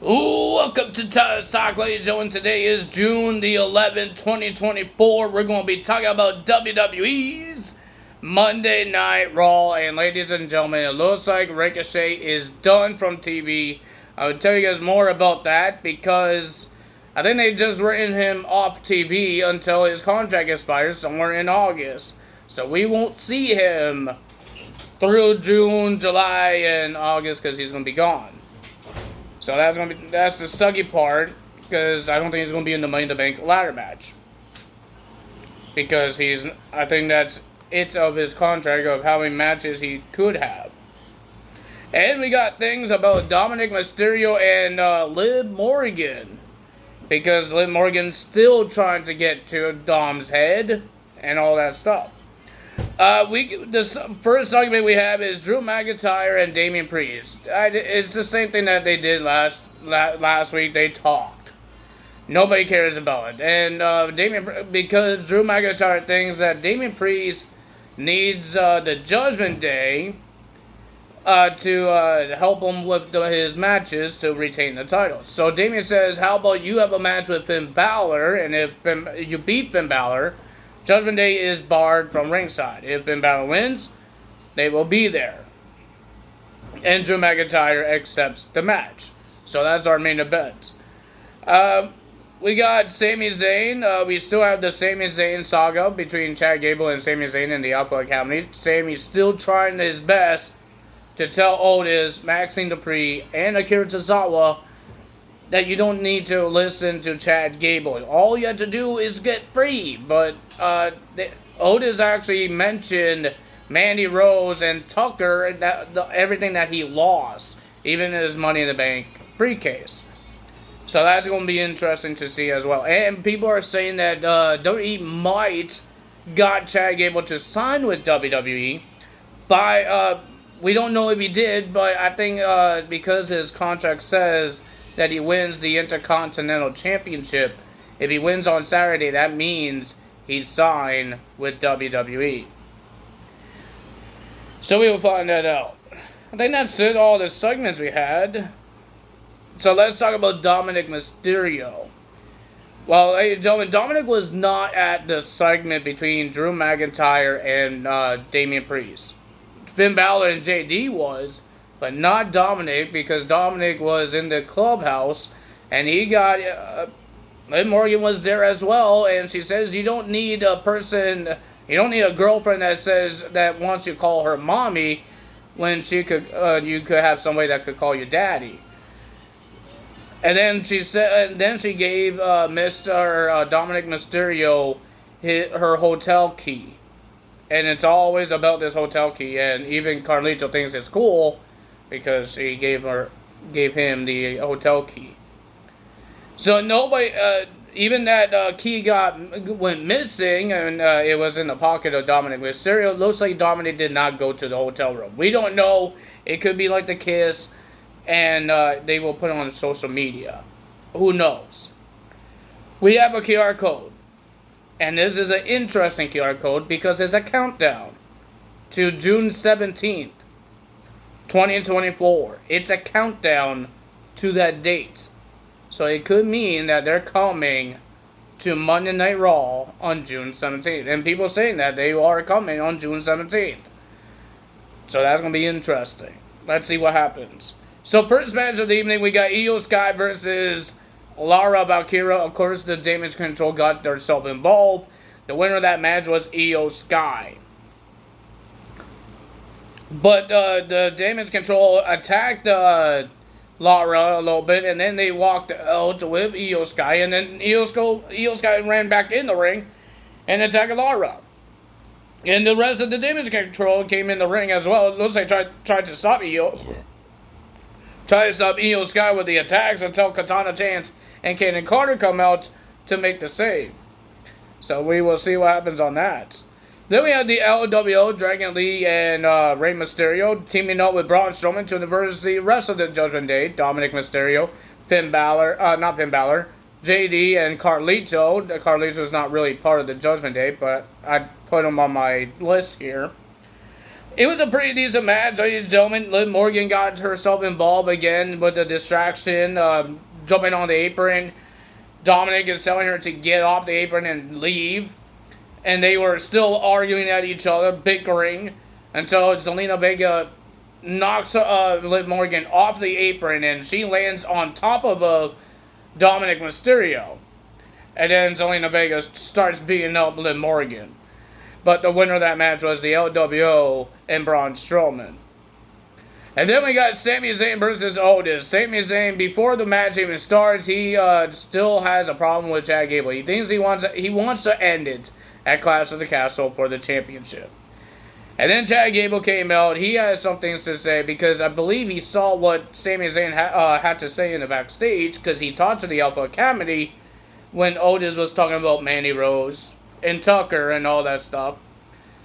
Welcome to Tyler's Talk, ladies and gentlemen. Today is June the 11th, 2024. We're going to be talking about WWE's Monday Night Raw. And ladies and gentlemen, it looks like Ricochet is done from TV. I would tell you guys more about that because I think they just written him off TV until his contract expires somewhere in August. So we won't see him through June, July, and August because he's going to be gone. So that's the sucky part, because I don't think he's going to be in the Money in the Bank ladder match. Because I think that's it of his contract of how many matches he could have. And we got things about Dominic Mysterio and Liv Morgan. Because Liv Morgan's still trying to get to Dom's head and all that stuff. The first segment we have is Drew McIntyre and Damian Priest. It's the same thing that they did last week. They talked. Nobody cares about it. And because Drew McIntyre thinks that Damian Priest needs the Judgment Day to help him with his matches to retain the title. So Damian says, how about you have a match with Finn Balor, and if you beat Finn Balor, Judgment Day is barred from ringside. If Finn Balor wins, they will be there. And Drew McIntyre accepts the match. So that's our main event. We got Sami Zayn. We still have the Sami Zayn saga between Chad Gable and Sami Zayn in the Alpha Academy. Sami's still trying his best to tell Otis, Maxine Dupree, and Akira Tozawa that you don't need to listen to Chad Gable. All you have to do is get free. But Otis actually mentioned Mandy Rose and Tucker, and everything that he lost, even his Money in the Bank briefcase. So that's going to be interesting to see as well. And people are saying that WWE might got Chad Gable to sign with WWE by, we don't know if he did, but I think because his contract says that he wins the Intercontinental Championship. If he wins on Saturday, that means he's signed with WWE. So we will find that out. I think that's it, all the segments we had. So let's talk about Dominic Mysterio. Well, ladies and gentlemen, Dominic was not at the segment between Drew McIntyre and Damian Priest. Finn Balor and JD was, but not Dominic, because Dominic was in the clubhouse, and he got, Liv Morgan was there as well, and she says you don't need a girlfriend that wants to call her mommy, when you could have somebody that could call you daddy. And then she gave Mr. Dominic Mysterio her hotel key, and it's always about this hotel key, and even Carlito thinks it's cool, because she gave him the hotel key. So nobody, even that key went missing, and it was in the pocket of Dominic Mysterio. Looks like Dominic did not go to the hotel room. We don't know. It could be like the kiss, and they will put it on social media. Who knows? We have a QR code, and this is an interesting QR code because it's a countdown to June 17th. 2024. It's a countdown to that date. So it could mean that they're coming to Monday Night Raw on June 17th. And people saying that they are coming on June 17th. So that's going to be interesting. Let's see what happens. So first match of the evening, we got Io Sky versus Lara Valkyria. Of course, the Damage Control got themselves involved. The winner of that match was Io Sky. But the Damage Control attacked Lara a little bit, and then they walked out with Io Sky, and then Io Sky ran back in the ring and attacked Lara. And the rest of the Damage Control came in the ring as well. It looks like tried to stop Io. Tried to stop Io Sky with the attacks until Katana Chance and Kaden Carter come out to make the save. So we will see what happens on that. Then we have the LWO, Dragon Lee and Rey Mysterio teaming up with Braun Strowman to versus the rest of the Judgment Day. Dominic Mysterio, not Finn Balor, JD, and Carlito. Carlito is not really part of the Judgment Day, but I put him on my list here. It was a pretty decent match, ladies and gentlemen. Liv Morgan got herself involved again with the distraction, jumping on the apron. Dominic is telling her to get off the apron and leave. And they were still arguing at each other, bickering, until Zelina Vega knocks Liv Morgan off the apron, and she lands on top of Dominic Mysterio. And then Zelina Vega starts beating up Liv Morgan. But the winner of that match was the LWO and Braun Strowman. And then we got Sami Zayn versus Otis. Sami Zayn, before the match even starts, he still has a problem with Chad Gable. He thinks he wants to end it at Clash of the Castle for the championship. And then Chad Gable came out. He has some things to say because I believe he saw what Sami Zayn had to say in the backstage, because he talked to the Alpha Academy when Otis was talking about Mandy Rose and Tucker and all that stuff.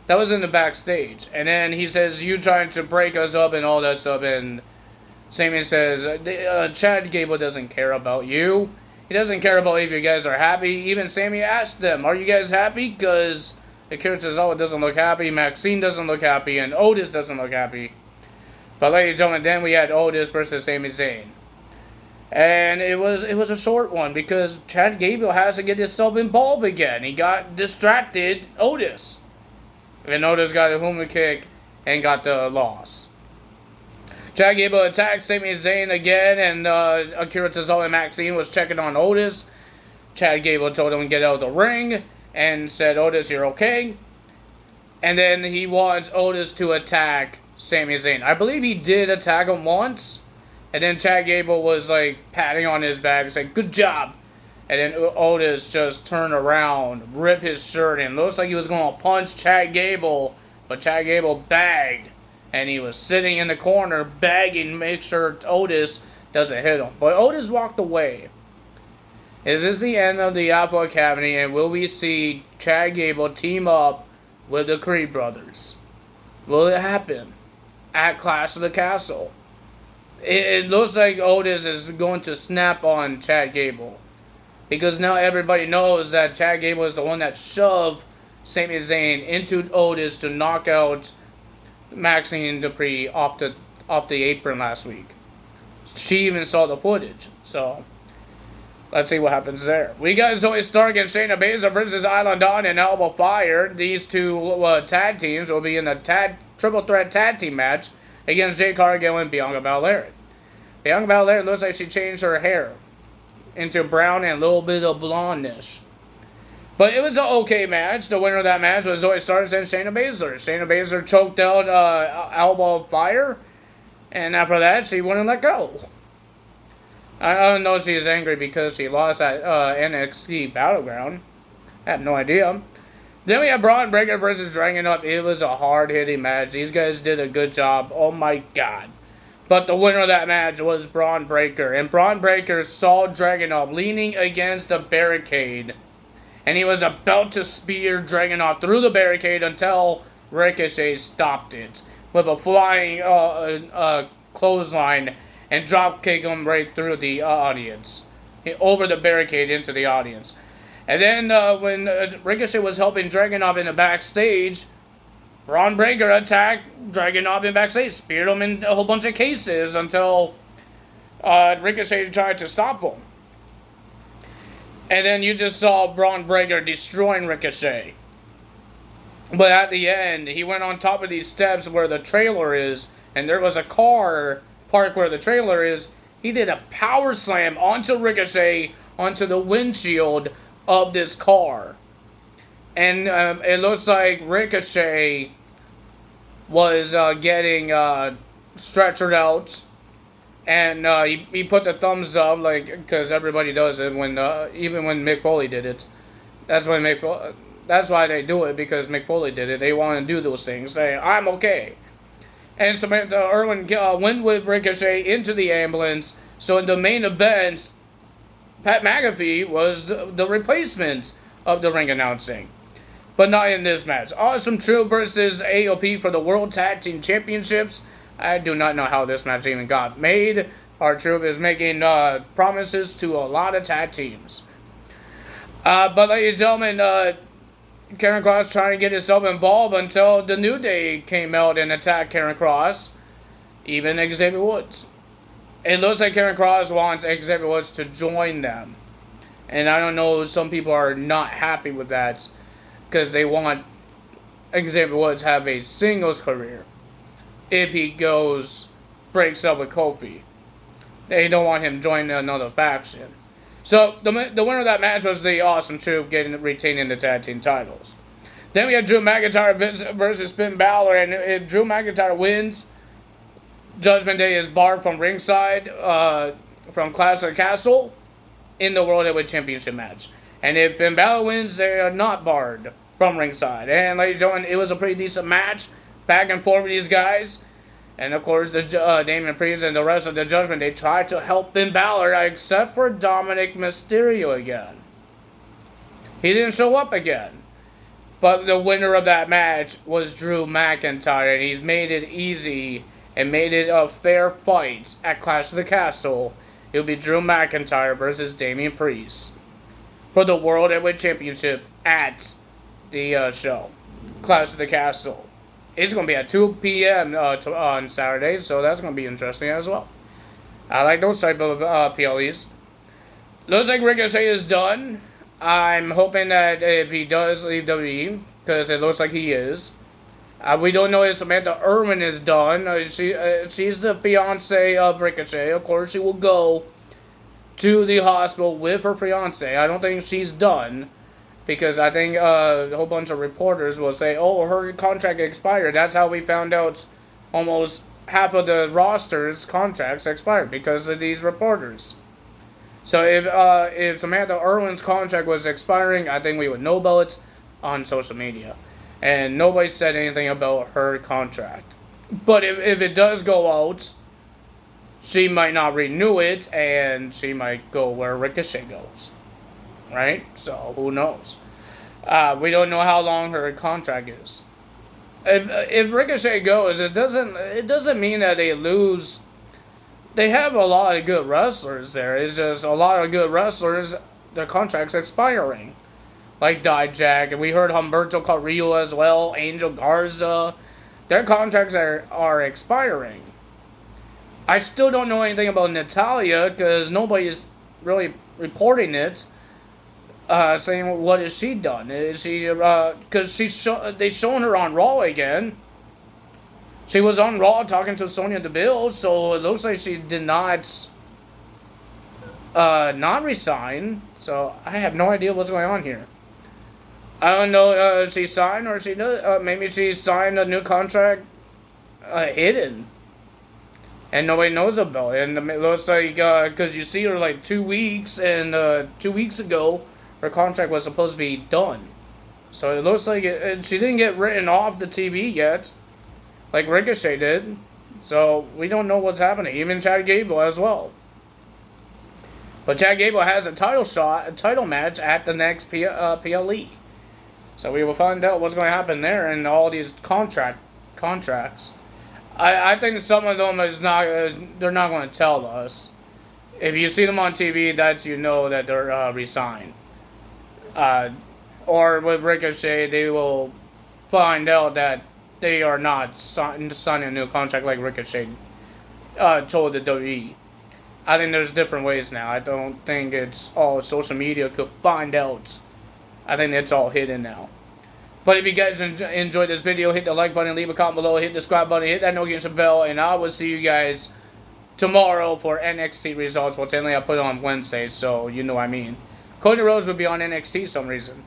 That was in the backstage. And then he says, "You trying to break us up," and all that stuff. And Sami says, Chad Gable doesn't care about you. He doesn't care about if you guys are happy. Even Sami asked them, "Are you guys happy?" Because Akira Tozawa doesn't look happy, Maxine doesn't look happy, and Otis doesn't look happy. But ladies and gentlemen, then we had Otis versus Sami Zayn. And it was a short one because Chad Gable has to get himself involved again. He got distracted, Otis. And Otis got a Huma kick and got the loss. Chad Gable attacked Sami Zayn again, and Akira Tozawa and Maxine was checking on Otis. Chad Gable told him to get out of the ring and said, "Otis, you're okay." And then he wants Otis to attack Sami Zayn. I believe he did attack him once. And then Chad Gable was like patting on his back and said, "Good job." And then Otis just turned around, ripped his shirt, and looks like he was going to punch Chad Gable. But Chad Gable bagged. And he was sitting in the corner begging to make sure Otis doesn't hit him. But Otis walked away. Is this the end of the Alpha Academy, and will we see Chad Gable team up with the Creed brothers? Will it happen at Clash of the Castle? It looks like Otis is going to snap on Chad Gable, because now everybody knows that Chad Gable is the one that shoved Sami Zayn into Otis to knock out Maxine Dupree off the apron last week. She even saw the footage, so let's see what happens there. We got Zoe Stark and Shayna Baszler versus Island Dawn and Alba Fire. These two tag teams will be in the triple threat tag team match against Jade Cargill and Bianca Belair. Bianca Belair looks like she changed her hair into brown and a little bit of blondish. But it was an okay match. The winner of that match was Zoe Stark and Shayna Baszler. Shayna Baszler choked out Alba Fire, and after that, she wouldn't let go. I don't know if she's angry because she lost at NXT Battleground. I have no idea. Then we have Braun Breaker versus Dragon Up. It was a hard-hitting match. These guys did a good job. Oh my god. But the winner of that match was Braun Breaker. And Braun Breaker saw Dragon Up leaning against a barricade. And he was about to spear Dragon Up through the barricade until Ricochet stopped it with a flying clothesline and drop kick him right through the audience. Over the barricade into the audience. And then when Ricochet was helping Dragunov in the backstage, Braun Breaker attacked Dragunov in backstage, speared him in a whole bunch of cases until Ricochet tried to stop him. And then you just saw Braun Breaker destroying Ricochet. But at the end, he went on top of these steps where the trailer is, and there was a car parked where the trailer is. He did a power slam onto Ricochet, onto the windshield of this car. And it looks like Ricochet was getting stretchered out. And he put the thumbs up, like, because everybody does it when even when Mick Foley did it. That's why they do it, because Mick Foley did it. They want to do those things, say, "I'm okay." And Samantha Irwin went with Ricochet into the ambulance. So in the main event, Pat McAfee was the replacement of the ring announcing. But not in this match. Awesome Truth versus AOP for the World Tag Team Championships. I do not know how this match even got made. R-Truth is making promises to a lot of tag teams. But ladies and gentlemen, Karrion Kross trying to get himself involved until the New Day came out and attacked Karrion Kross, even Xavier Woods. It looks like Karrion Kross wants Xavier Woods to join them. And I don't know, some people are not happy with that because they want Xavier Woods to have a singles career if he breaks up with Kofi. They don't want him joining another faction. So the winner of that match was the Awesome Truth retaining the tag team titles. Then we had Drew McIntyre versus Finn Balor, and if Drew McIntyre wins, Judgment Day is barred from ringside, from Clash of the Castle, in the World Heavyweight Championship match. And if Finn Balor wins, they are not barred from ringside. And ladies and gentlemen, it was a pretty decent match, back and forth with these guys. And of course, the Damian Priest and the rest of the Judgment Day tried to help Finn Balor, except for Dominic Mysterio again. He didn't show up again. But the winner of that match was Drew McIntyre, and he's made it easy and made it a fair fight at Clash of the Castle. It'll be Drew McIntyre versus Damian Priest for the World Heavyweight Championship at the show, Clash of the Castle. It's going to be at 2 p.m. On Saturday, so that's going to be interesting as well. I like those type of PLEs. Looks like Ricochet is done. I'm hoping that if he does leave WWE, because it looks like he is. We don't know if Samantha Irwin is done. She's the fiance of Ricochet. Of course, she will go to the hospital with her fiance. I don't think she's done, because I think a whole bunch of reporters will say, oh, her contract expired. That's how we found out almost half of the roster's contracts expired, because of these reporters. So if Samantha Irwin's contract was expiring, I think we would know about it on social media. And nobody said anything about her contract. But if it does go out, she might not renew it, and she might go where Ricochet goes. Right? So, who knows? We don't know how long her contract is. If Ricochet goes, it doesn't mean that they lose. They have a lot of good wrestlers there. It's just a lot of good wrestlers, their contract's expiring. Like Dijak, and we heard Humberto Carrillo as well, Angel Garza. Their contracts are expiring. I still don't know anything about Natalya, because nobody is really reporting it, saying what has she done. Is she, because they shown her on Raw again. She was on Raw talking to Sonya Deville, so it looks like she did not resign. So I have no idea what's going on here. I don't know if she signed or she does. Maybe she signed a new contract hidden, and nobody knows about it. And it looks like, because you see her like 2 weeks, and 2 weeks ago, her contract was supposed to be done. So it looks like she didn't get written off the TV yet, like Ricochet did. So we don't know what's happening. Even Chad Gable as well. But Chad Gable has a title match at the next PLE. So we will find out what's going to happen there and all these contracts. I think some of them they're not going to tell us. If you see them on TV, that's that they're resigned. Or with Ricochet, they will find out that they are not signing a new contract like Ricochet told the WWE. I think there's different ways now. I don't think it's all social media could find out. I think it's all hidden now. But if you guys enjoyed this video, hit the like button, leave a comment below, hit the subscribe button, hit that notification bell, and I will see you guys tomorrow for NXT results. Well, technically I put it on Wednesday, so you know what I mean. Cody Rhodes will be on NXT for some reason.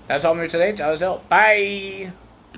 That's all for me today. Ciao, bye!